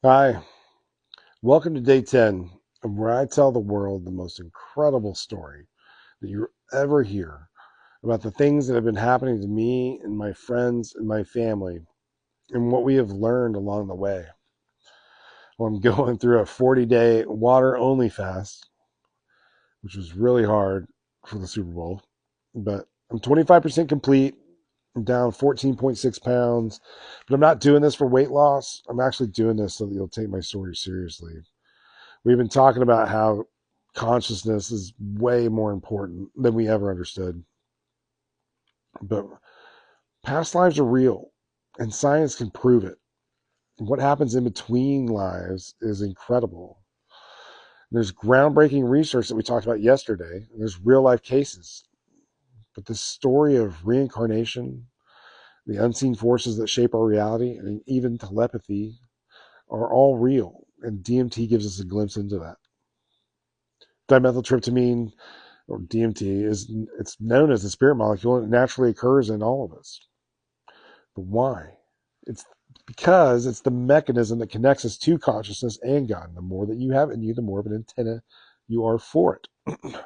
Hi, welcome to day 10, of where I tell the world the most incredible story that you ever hear about the things that have been happening to me and my friends and my family and what we have learned along the way. Well, I'm going through a 40-day water only fast, which was really hard for the Super Bowl, but I'm 25% complete. I'm down 14.6 pounds, but I'm not doing this for weight loss. I'm actually doing this so that you'll take my story seriously. We've been talking about how consciousness is way more important than we ever understood. But past lives are real, and science can prove it. What happens in between lives is incredible. There's groundbreaking research that we talked about yesterday, and there's real life cases. But this story of reincarnation, the unseen forces that shape our reality, and even telepathy are all real, and DMT gives us a glimpse into that. Dimethyltryptamine, or DMT, it's known as the spirit molecule, and it naturally occurs in all of us. But why? It's because it's the mechanism that connects us to consciousness and God. The more that you have in you, the more of an antenna you are for it.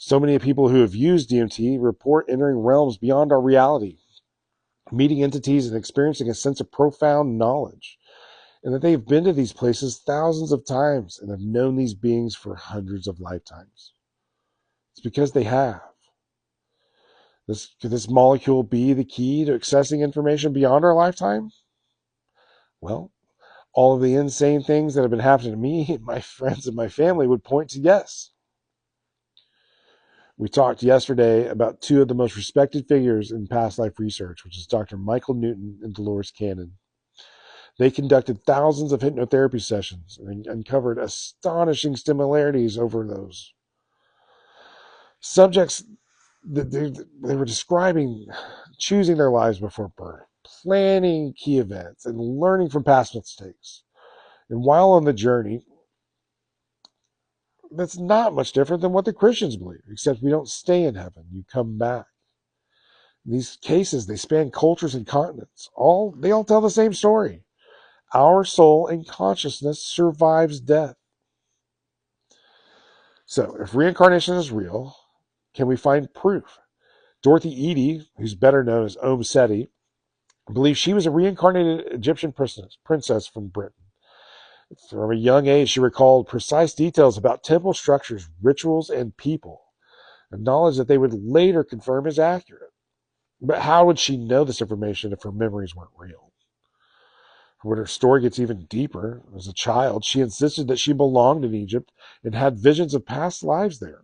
So many people who have used DMT report entering realms beyond our reality, meeting entities and experiencing a sense of profound knowledge, and that they've been to these places thousands of times and have known these beings for hundreds of lifetimes. It's because they have. Could this molecule be the key to accessing information beyond our lifetime? Well, all of the insane things that have been happening to me, my friends, and my family would point to yes. We talked yesterday about two of the most respected figures in past life research, which is Dr. Michael Newton and Dolores Cannon. They conducted thousands of hypnotherapy sessions and uncovered astonishing similarities over those. Subjects that they were describing choosing their lives before birth, planning key events, and learning from past mistakes. And while on the journey, that's not much different than what the Christians believe, except we don't stay in heaven. You come back. In these cases, they span cultures and continents. They all tell the same story. Our soul and consciousness survives death. So, if reincarnation is real, can we find proof? Dorothy Eady, who's better known as Om Seti, believes she was a reincarnated Egyptian princess from Britain. From a young age, she recalled precise details about temple structures, rituals, and people, a knowledge that they would later confirm as accurate. But how would she know this information if her memories weren't real? When her story gets even deeper, as a child, she insisted that she belonged in Egypt and had visions of past lives there.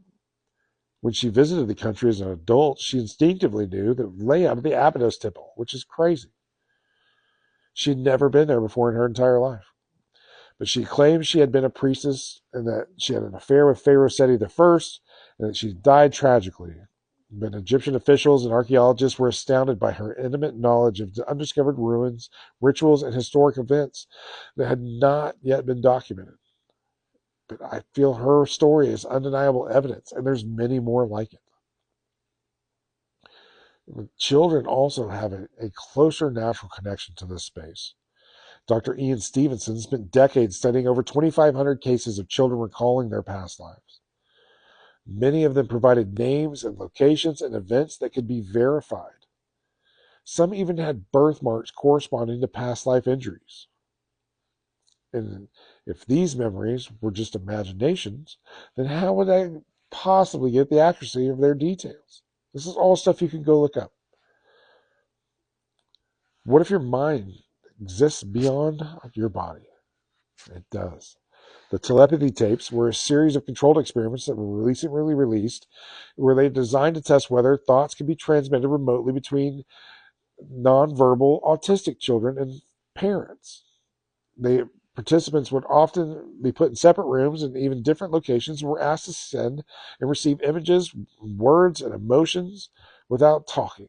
When she visited the country as an adult, she instinctively knew the layout of the Abydos Temple, which is crazy. She had never been there before in her entire life. But she claimed she had been a priestess and that she had an affair with Pharaoh Seti I and that she died tragically. But Egyptian officials and archaeologists were astounded by her intimate knowledge of the undiscovered ruins, rituals, and historic events that had not yet been documented. But I feel her story is undeniable evidence, and there's many more like it. Children also have a closer natural connection to this space. Dr. Ian Stevenson spent decades studying over 2,500 cases of children recalling their past lives. Many of them provided names and locations and events that could be verified. Some even had birthmarks corresponding to past life injuries. And if these memories were just imaginations, then how would I possibly get the accuracy of their details? This is all stuff you can go look up. What if your mind exists beyond your body? It does. The telepathy tapes were a series of controlled experiments that were recently released, where they designed to test whether thoughts could be transmitted remotely between nonverbal autistic children and parents. The participants would often be put in separate rooms and even different locations and were asked to send and receive images, words, and emotions without talking.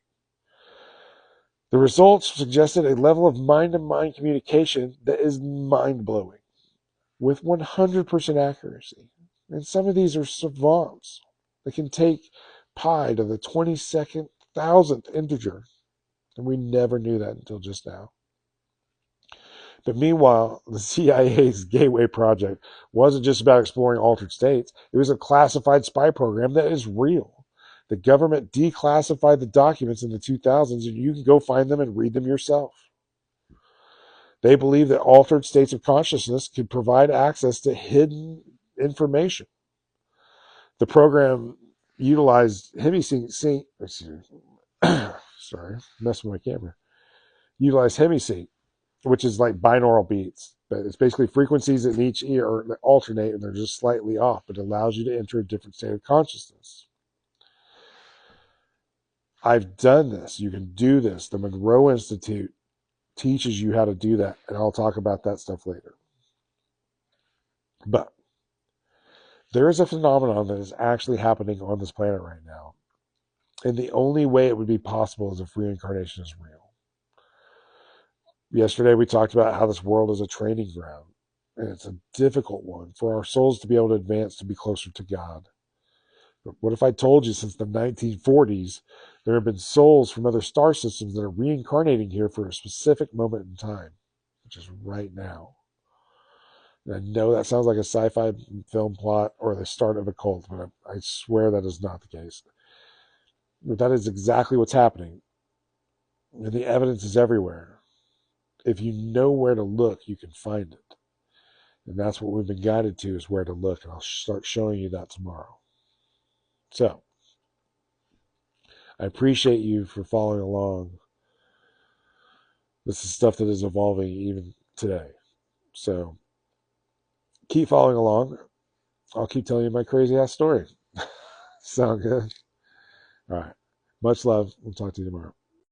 The results suggested a level of mind-to-mind communication that is mind-blowing, with 100% accuracy. And some of these are savants that can take pi to the 22nd thousandth integer. And we never knew that until just now. But meanwhile, the CIA's Gateway Project wasn't just about exploring altered states. It was a classified spy program that is real. The government declassified the documents in the 2000s, and you can go find them and read them yourself. They believe that altered states of consciousness could provide access to hidden information. The program utilized hemisync. Sorry, messing with my camera. Utilized hemisync, which is like binaural beats, but it's basically frequencies in each ear that alternate and they're just slightly off, but it allows you to enter a different state of consciousness. I've done this. You can do this. The Monroe Institute teaches you how to do that, and I'll talk about that stuff later. But there is a phenomenon that is actually happening on this planet right now, and the only way it would be possible is if reincarnation is real. Yesterday, we talked about how this world is a training ground, and it's a difficult one for our souls to be able to advance to be closer to God. But what if I told you since the 1940s, there have been souls from other star systems that are reincarnating here for a specific moment in time, which is right now? And I know that sounds like a sci-fi film plot or the start of a cult, but I swear that is not the case. But that is exactly what's happening. And the evidence is everywhere. If you know where to look, you can find it. And that's what we've been guided to, is where to look. And I'll start showing you that tomorrow. So, I appreciate you for following along. This is stuff that is evolving even today. So, keep following along. I'll keep telling you my crazy ass story. Sound good? All right. Much love. We'll talk to you tomorrow.